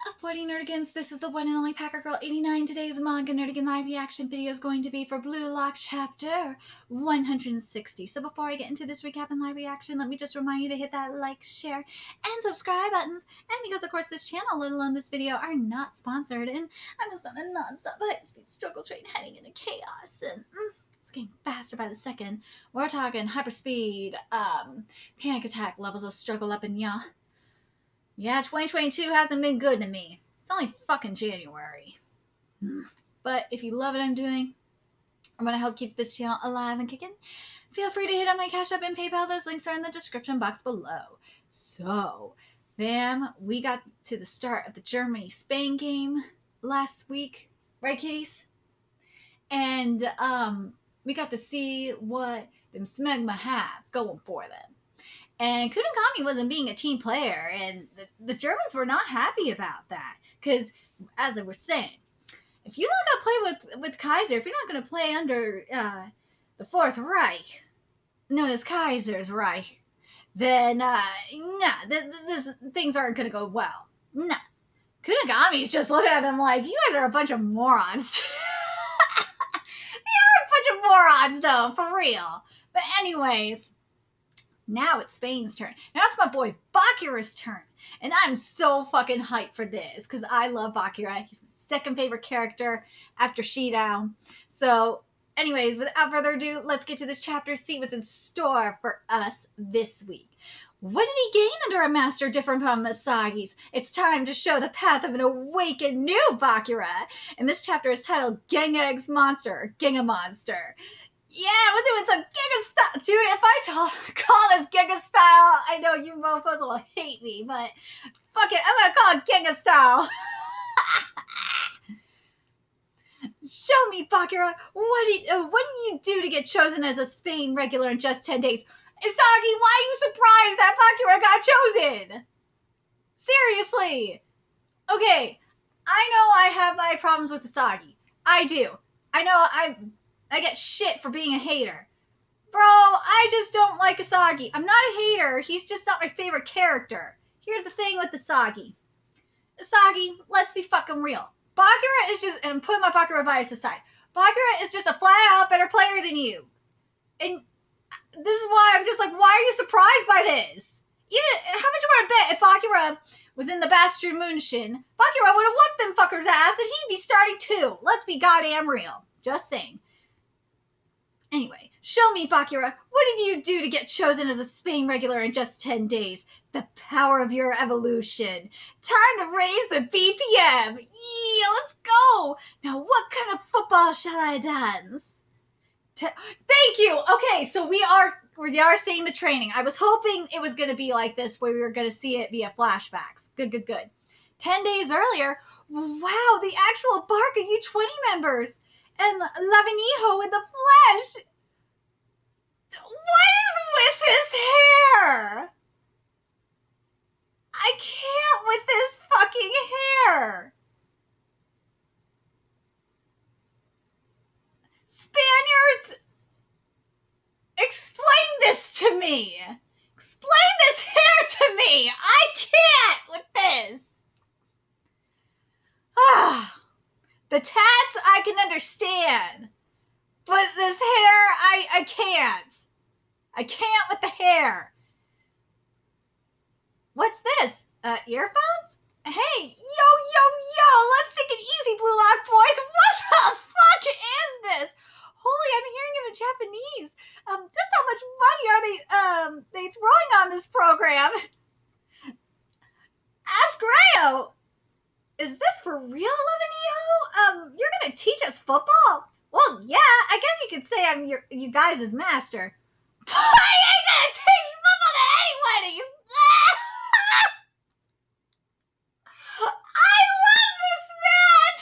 Uploading Nerdigans, this is the one and only Packer Girl 89. Today's Manga Nerdigan live reaction video is going to be for Blue Lock Chapter 160. So before I get into this recap and live reaction, let me just remind you to hit that like, share, and subscribe buttons. And because, of course, this channel, let alone this video, are not sponsored, and I'm just on a non-stop high-speed struggle train heading into chaos, and it's getting faster by the second. We're talking hyperspeed, panic attack levels of struggle up in ya. Yeah, 2022 hasn't been good to me. It's only fucking January. But if you love what I'm doing, I'm going to help keep this channel alive and kicking. Feel free to hit on my Cash App and PayPal. Those links are in the description box below. So, fam, we got to the start of the Germany-Spain game last week. Right, Case? And we got to see what them Smegma have going for them. And Kunigami wasn't being a team player, and the Germans were not happy about that. Because, as I was saying, if you're not going to play with Kaiser, if you're not going to play under the Fourth Reich, known as Kaiser's Reich, then, things aren't going to go well. Nah. Kunigami's just looking at them like, you guys are a bunch of morons. They are a bunch of morons, though, for real. But anyways, now it's Spain's turn. Now it's my boy Bakura's turn. And I'm so fucking hyped for this because I love Bakura. He's my second favorite character after Shidao. So, anyways, without further ado, let's get to this chapter, see what's in store for us this week. What did he gain under a master different from Asagi's? It's time to show the path of an awakened new Bakura. And this chapter is titled GINGA X Monster, or GINGA Monster. Yeah, we're doing some Giga style. Dude, if I call this Giga style, I know you mofos will hate me, but fuck it, I'm gonna call it Giga style. Show me, Bakura, what did you do to get chosen as a Spain regular in just 10 days? Isagi, why are you surprised that Bakura got chosen? Seriously. Okay, I know I have my problems with Isagi. I do. I know I get shit for being a hater. Bro, I just don't like Asagi. I'm not a hater. He's just not my favorite character. Here's the thing with Asagi. Asagi, let's be fucking real. Bakura is just, and I'm putting my Bakura bias aside, Bakura is just a flat-out better player than you. And this is why I'm just like, why are you surprised by this? Even, how much you want to bet if Bakura was in the Bastard Moonshin, Bakura would have whooped them fuckers' ass and he'd be starting too. Let's be goddamn real. Just saying. Anyway, show me, Bakura, what did you do to get chosen as a Spain regular in just 10 days? The power of your evolution. Time to raise the BPM. Yeah, let's go. Now, what kind of football shall I dance? Thank you. Okay, so we are seeing the training. I was hoping it was going to be like this, where we were going to see it via flashbacks. Good. 10 days earlier, wow, the actual Barca U20 members. And Lavinijo in the flesh. What is with his hair? I can't with this fucking hair. Spaniards, explain this to me. Explain this hair to me. I can't with this. The tats I can understand, but this hair, I can't. I can't with the hair. What's this? Earphones? Hey, yo, let's take it easy, Blue Lock boys. What the fuck is this? Holy, I'm hearing it in Japanese. Just how much money are they throwing on this program? Ask Rayo. Is this for real, Lavinijo? You're gonna teach us football? Well, yeah, I guess you could say I'm you guys' master. I ain't gonna teach football to anybody! I love this man!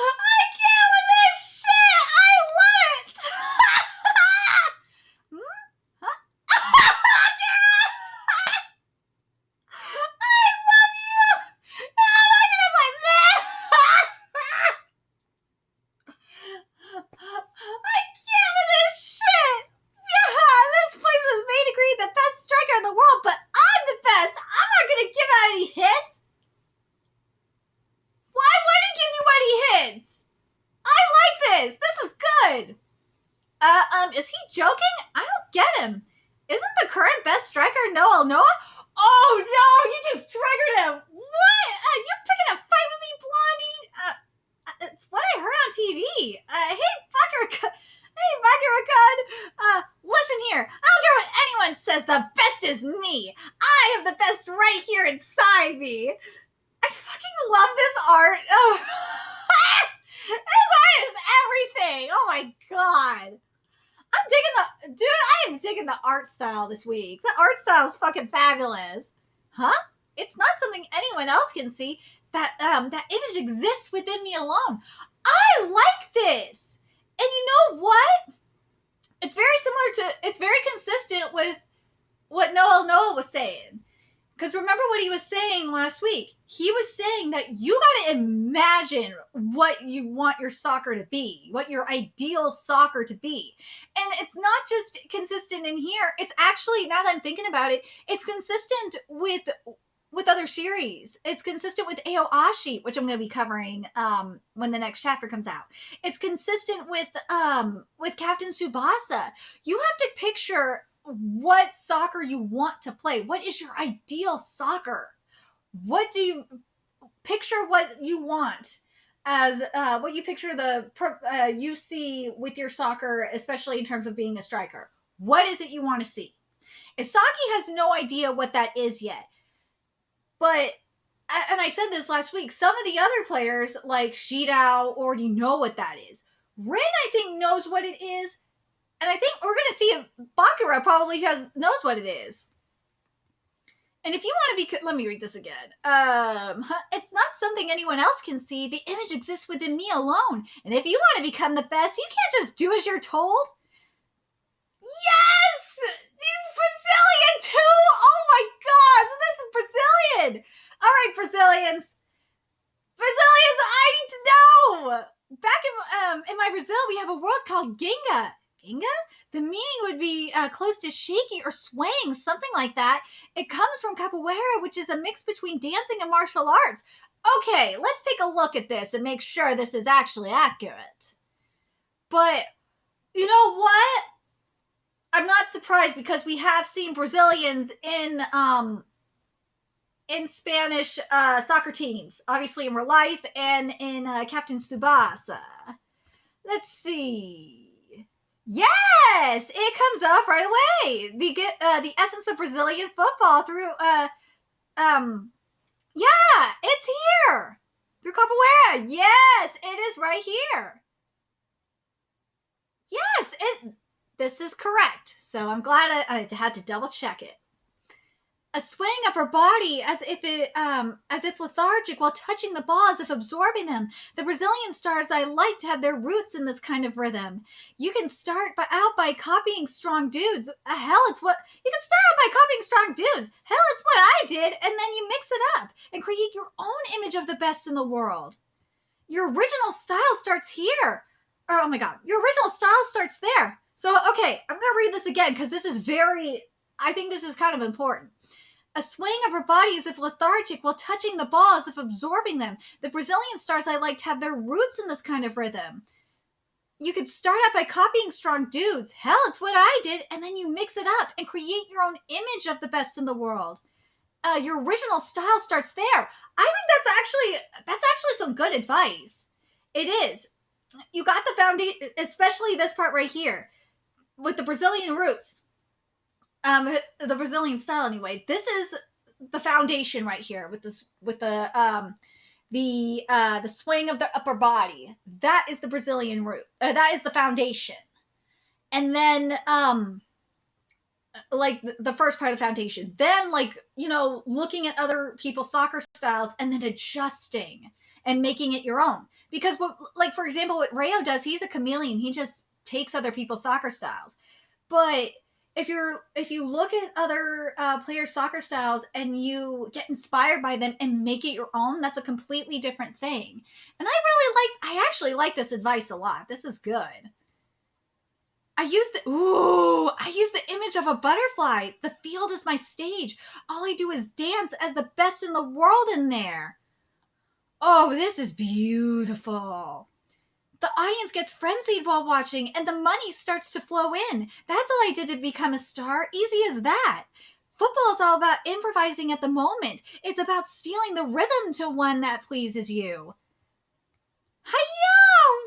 I can't with this shit! I love it! I can't with this shit! the world, but I'm the best. I'm not going to give out any hints. Why would he give you any hints? I like this. This is good. Is he joking? I don't get him. Isn't the current best striker Noah Noah? Oh no, you just triggered him. What? You picking a fight with me, Blondie? It's what I heard on TV. Hey, Bakurakan. Listen here. I don't care what anyone says. The best is me. I have the best right here inside me. I fucking love this art. Oh, this art is everything. Oh my god. I am digging the art style this week. The art style is fucking fabulous. Huh? It's not something anyone else can see. That image exists within me alone. I like this. And you know what? It's very consistent with what Noah was saying. Because remember what he was saying last week. He was saying that you got to imagine what you want your soccer to be, what your ideal soccer to be. And it's not just consistent in here. It's actually, now that I'm thinking about it, it's consistent with other series. It's consistent with Aoashi, which I'm going to be covering when the next chapter comes out. It's consistent with Captain Tsubasa. You have to picture what soccer you want to play. What is your ideal soccer? What do you picture what you want as what you picture you see with your soccer, especially in terms of being a striker? What is it you want to see? Isagi has no idea what that is yet. But, and I said this last week, some of the other players like Shidao already know what that is. Rin, I think, knows what it is. And I think we're going to see if Bakura probably knows what it is. And if you want to be, let me read this again. It's not something anyone else can see. The image exists within me alone. And if you want to become the best, you can't just do as you're told. Yes! He's Brazilian too! Oh my god! So this is Brazilian! Alright, Brazilians. Brazilians, I need to know! Back in my Brazil, we have a world called Ginga. Ginga? The meaning would be close to shaky or swaying, something like that. It comes from capoeira, which is a mix between dancing and martial arts. Okay, let's take a look at this and make sure this is actually accurate. But, you know what? I'm not surprised because we have seen Brazilians in Spanish soccer teams, obviously in real life and in Captain Tsubasa. Let's see. Yes, it comes up right away. The essence of Brazilian football through yeah, it's here through capoeira. Yes, it is right here. Yes, this is correct. So I'm glad I had to double check it. A swaying of her body as it's lethargic while touching the ball as if absorbing them. The Brazilian stars I liked had their roots in this kind of rhythm. You can start out by copying strong dudes. It's what I did, and then you mix it up and create your own image of the best in the world. Your original style starts here. Oh my god, your original style starts there. So, okay, I'm going to read this again because I think this is kind of important. A swaying of her body as if lethargic while touching the ball as if absorbing them. The Brazilian stars I liked had their roots in this kind of rhythm. You could start out by copying strong dudes. It's what I did, and then you mix it up and create your own image of the best in the world. Your original style starts there. I think that's actually some good advice. It is. You got the foundation, especially this part right here with the Brazilian roots. The Brazilian style anyway. This is the foundation right here with the swing of the upper body. That is the Brazilian root. That is the foundation. And then like the first part of the foundation. Then looking at other people's soccer styles and then adjusting and making it your own. Because for example, what Rayo does, he's a chameleon. He just takes other people's soccer styles. But if you look at other players' soccer styles and you get inspired by them and make it your own, that's a completely different thing. And I actually like this advice a lot. This is good. I use the image of a butterfly. The field is my stage. All I do is dance as the best in the world in there. Oh, this is beautiful. The audience gets frenzied while watching, and the money starts to flow in. That's all I did to become a star. Easy as that. Football is all about improvising at the moment. It's about stealing the rhythm to one that pleases you. Hiya!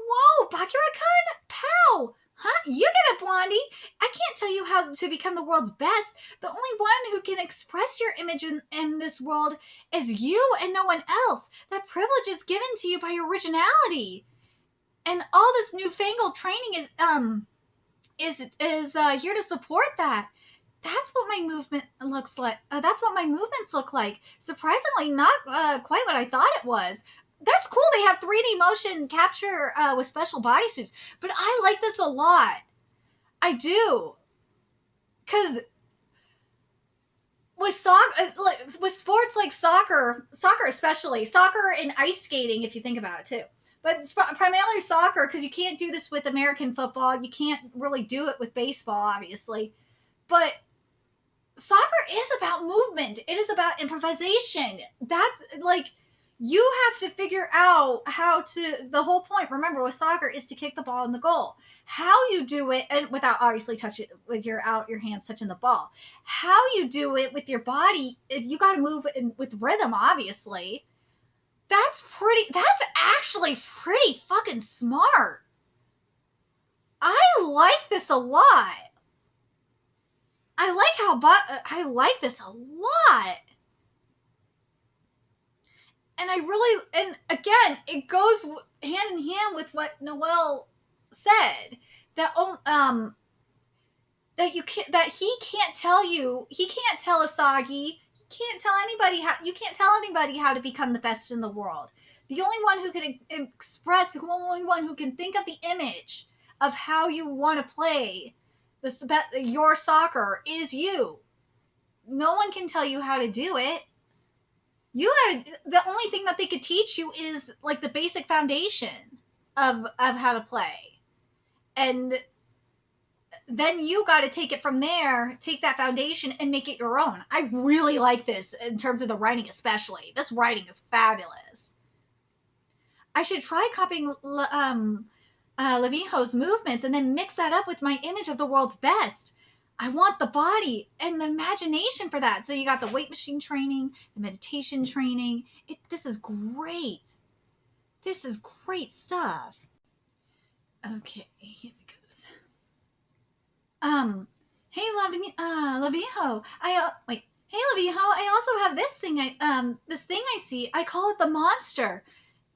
Whoa, Bakura-kun! Pow! Huh? You get it, Blondie! I can't tell you how to become the world's best. The only one who can express your image in this world is you and no one else. That privilege is given to you by originality. And all this newfangled training is here to support that. That's what my movement looks like. That's what my movements look like. Surprisingly, not quite what I thought it was. That's cool. They have 3D motion capture with special bodysuits, but I like this a lot. I do, because with with sports like soccer especially, soccer and ice skating, if you think about it too. But primarily soccer, because you can't do this with American football. You can't really do it with baseball, obviously. But soccer is about movement. It is about improvisation. That's like, you have to figure out how to, the whole point, remember, with soccer is to kick the ball in the goal. How you do it, and without obviously touching, with your hands touching the ball. How you do it with your body, if you got to move with rhythm, obviously. That's actually pretty fucking smart. I like this a lot. I like this a lot. And and again, it goes hand in hand with what Noelle said, that that he can't tell Asagi, you can't tell anybody how to become the best in the world. The only one who can express, the only one who can think of the image of how you want to play your soccer is you. No one can tell you how to do it. The only thing that they could teach you is like the basic foundation of how to play. And then you got to take it from there, take that foundation and make it your own. I really like this in terms of the writing, especially. This writing is fabulous. I should try copying Levinho's movements and then mix that up with my image of the world's best. I want the body and the imagination for that. So you got the weight machine training, the meditation training. This is great. This is great stuff. Okay, here it goes. Hey, Lavijo. Hey, Lavijo. I also have this thing. I see. I call it the monster.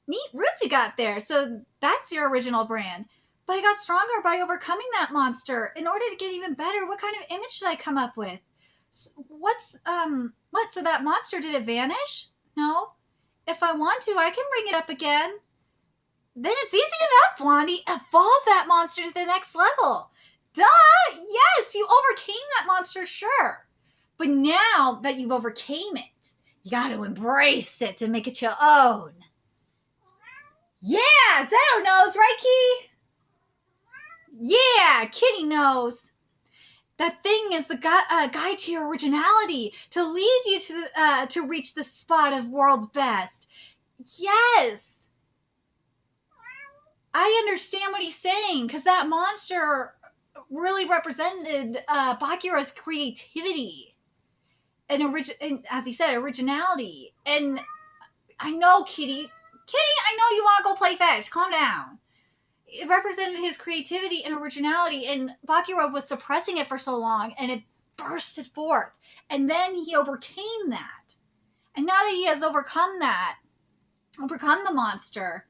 Neat roots you got there. So that's your original brand. But I got stronger by overcoming that monster. In order to get even better, what kind of image should I come up with? So that monster, did it vanish? No. If I want to, I can bring it up again. Then it's easy enough, Blondie. Evolve that monster to the next level. Duh! Yes, you overcame that monster, sure. But now that you've overcame it, you got to embrace it to make it your own. Yeah, Zeto knows, right, Key? Yeah, Kitty knows. That thing is the guide to your originality, to lead you to reach the spot of world's best. Yes. I understand what he's saying, because that monster really represented Bakura's creativity and as he said, originality. And I know, Kitty, I know you want to go play fetch. Calm down. It represented his creativity and originality, and Bakura was suppressing it for so long, and it bursted forth. And then he overcame that. And now that he has overcome the monster,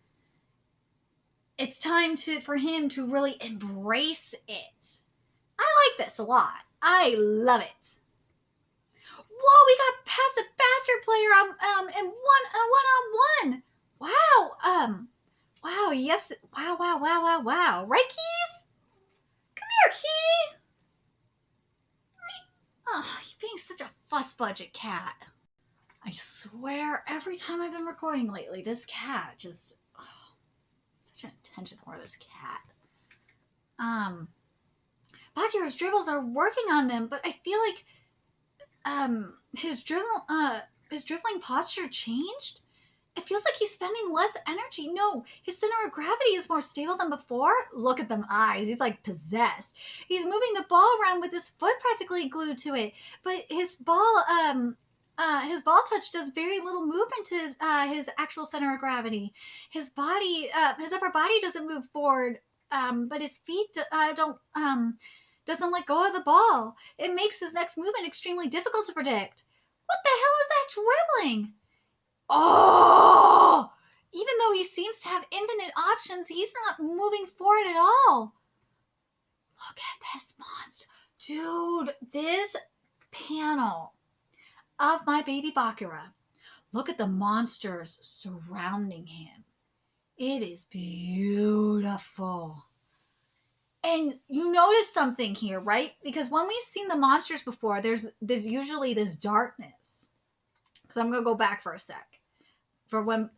it's time for him to really embrace it. I like this a lot. I love it. Whoa, we got past the bastard player in one-on-one. Wow. Wow, yes. Wow. Right, Keys? Come here, Key. Oh, you're being such a fuss budget cat. I swear, every time I've been recording lately, this cat just... such an attention whore, this cat. Bakura's dribbles are working on them, but I feel like his dribbling posture changed. It feels like he's spending less energy. No, his center of gravity is more stable than before. Look at them eyes. He's like possessed. He's moving the ball around with his foot practically glued to it. But his ball touch does very little movement to his actual center of gravity. His upper body doesn't move forward. But his feet doesn't let go of the ball. It makes his next movement extremely difficult to predict. What the hell is that dribbling? Oh! Even though he seems to have infinite options, he's not moving forward at all. Look at this monster. Dude, this panel of my baby Bakura. Look at the monsters surrounding him. It is beautiful. And you notice something here, right? Because when we've seen the monsters before, there's usually this darkness. So I'm going to go back for a sec. For when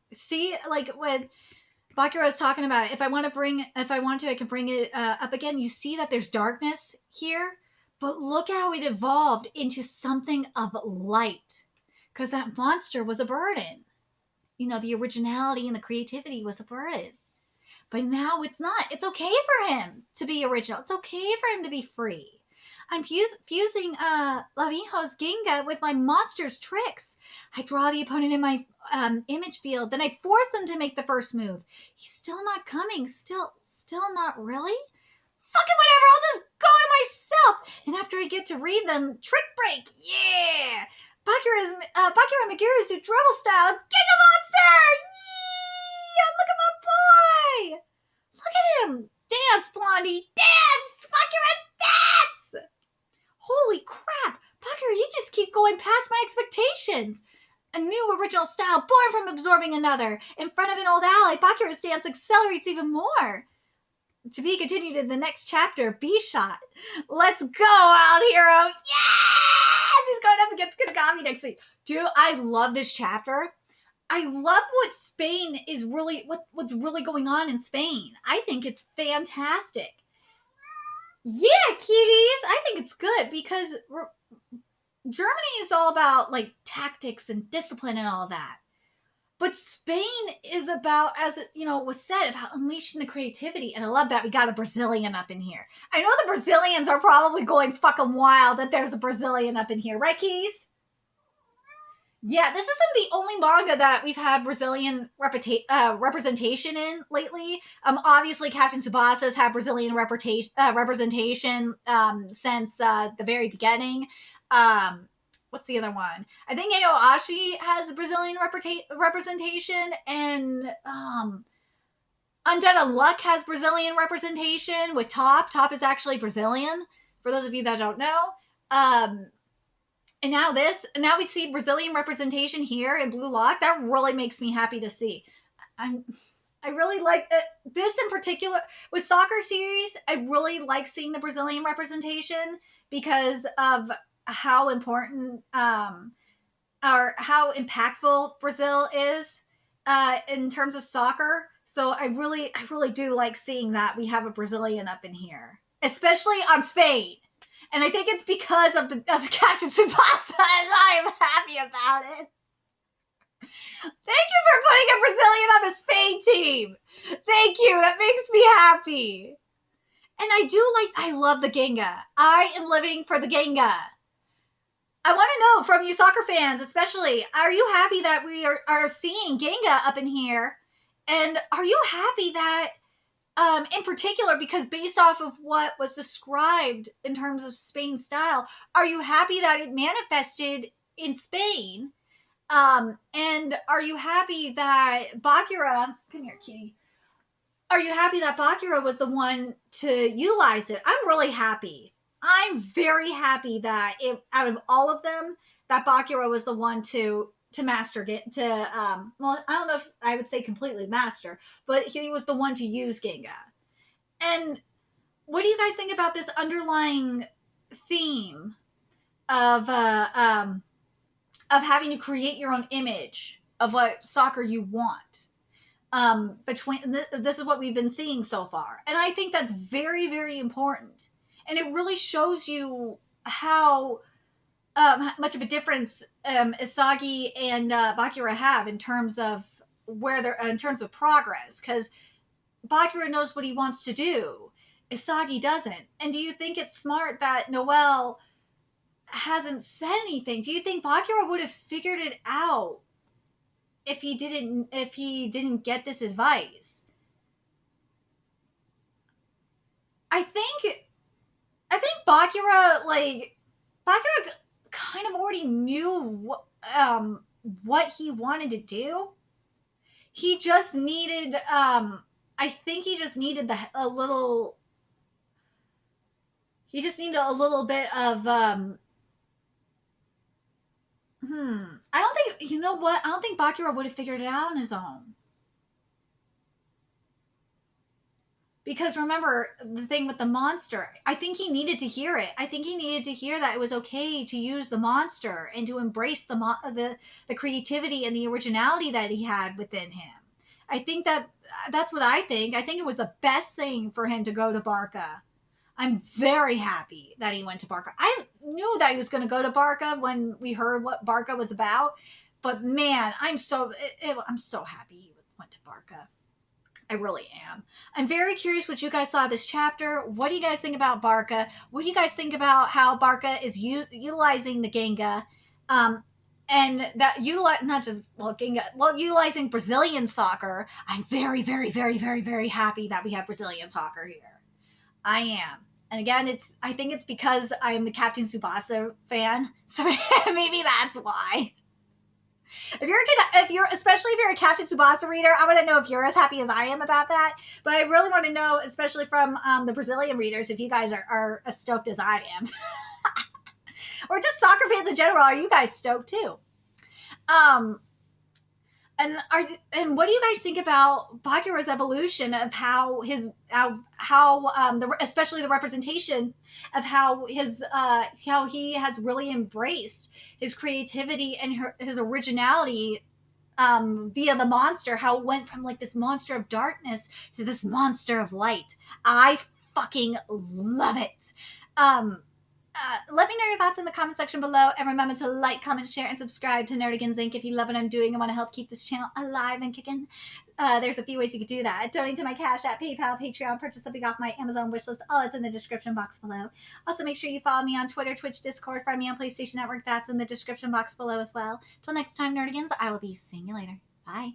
Bakura is talking about it, if I want to, I can bring it up again. You see that there's darkness here, but look how it evolved into something of light. Because that monster was a burden. You know, the originality and the creativity was a burden. But now it's not. It's okay for him to be original. It's okay for him to be free. I'm fusing Lavijo's Ginga with my monster's tricks. I draw the opponent in my image field, then I force them to make the first move. He's still not coming. Still not really? Fuck it, whatever. I'll just go it myself. And after I get to read them, trick break. Yeah. Bakura Meguru's new dribble style. Ginga Monster! Yeah! Look at my boy! Look at him! Dance, Blondie! Dance! Bakura, dance! Holy crap! Bakura, you just keep going past my expectations. A new original style born from absorbing another. In front of an old ally, Bakura's dance accelerates even more. To be continued in the next chapter, B-Shot. Let's go, Wild Hero! Yes! He's going up against Kinagami next week. Dude, I love this chapter. I love what Spain is really, what's really going on in Spain. I think it's fantastic. Yeah, kitties! I think it's good because Germany is all about, like, tactics and discipline and all that. But Spain is about, as it, was said, about unleashing the creativity. And I love that we got a Brazilian up in here. I know the Brazilians are probably going fucking wild that there's a Brazilian up in here. Right, Keys? Yeah, this isn't the only manga that we've had Brazilian representation in lately. Obviously, Captain Tsubasa's had Brazilian representation since the very beginning. What's the other one? I think Aoashi has Brazilian representation, and Undead Unluck has Brazilian representation with Top. Top is actually Brazilian, for those of you that don't know. And now we see Brazilian representation here in Blue Lock. That really makes me happy to see. I really like this in particular with soccer series. I really like seeing the Brazilian representation because of how important or how impactful Brazil is in terms of soccer. So I really do like seeing that we have a Brazilian up in here, especially on Spain. And I think it's because of Captain Tsubasa, and I am happy about it. Thank you for putting a Brazilian on the Spain team. Thank you. That makes me happy. And I love the Ginga. I am living for the Ginga. I want to know from you soccer fans, especially, are you happy that we are seeing Ginga up in here? And are you happy that, in particular, because based off of what was described in terms of Spain's style, are you happy that it manifested in Spain? And are you happy that Bakura, come here, kitty. Are you happy that Bakura was the one to utilize it? I'm really happy. I'm very happy that out of all of them, that Bakura was the one to master it, well, I don't know if I would say completely master, but he was the one to use Ginga. And what do you guys think about this underlying theme of having to create your own image of what soccer you want? This is what we've been seeing so far. And I think that's very, very important. And it really shows you how much of a difference Isagi and Bakura have in terms of where they're in terms of progress, because Bakura knows what he wants to do. Isagi doesn't. And do you think it's smart that Noelle hasn't said anything? Do you think Bakura would have figured it out if he didn't get this advice? I think Bakura kind of already knew what he wanted to do. He just needed I think he just needed a little bit of I don't think, you know what? I don't think Bakura would have figured it out on his own. Because remember the thing with the monster, I think he needed to hear it. I think he needed to hear that it was okay to use the monster and to embrace the creativity and the originality that he had within him. I think that's what I think. I think it was the best thing for him to go to Barca. I'm very happy that he went to Barca. I knew that he was going to go to Barca when we heard what Barca was about, but man, I'm so happy he went to Barca. I really am. I'm very curious what you guys saw this chapter. What do you guys think about Barca? What do you guys think about how Barca is utilizing the Ginga? And that utilizing Brazilian soccer. I'm very, very, very, very, very happy that we have Brazilian soccer here. I am. And again, I think it's because I'm a Captain Tsubasa fan. So maybe that's why. Especially if you're a Captain Tsubasa reader, I want to know if you're as happy as I am about that. But I really want to know, especially from the Brazilian readers, if you guys are as stoked as I am. Or just soccer fans in general, are you guys stoked too? And what do you guys think about Bakura's evolution of especially the representation of how he has really embraced his creativity and his originality via the monster, how it went from like this monster of darkness to this monster of light. I fucking love it. Let me know your thoughts in the comment section below, and remember to like, comment, share, and subscribe to Nerdigans Inc. if you love what I'm doing and want to help keep this channel alive and kicking. There's a few ways you could do that. Donate to my Cash App, PayPal, Patreon, purchase something off my Amazon wishlist. All it's in the description box below. Also, make sure you follow me on Twitter, Twitch, Discord, find me on PlayStation Network. That's in the description box below as well. Till next time, Nerdigans, I will be seeing you later. Bye.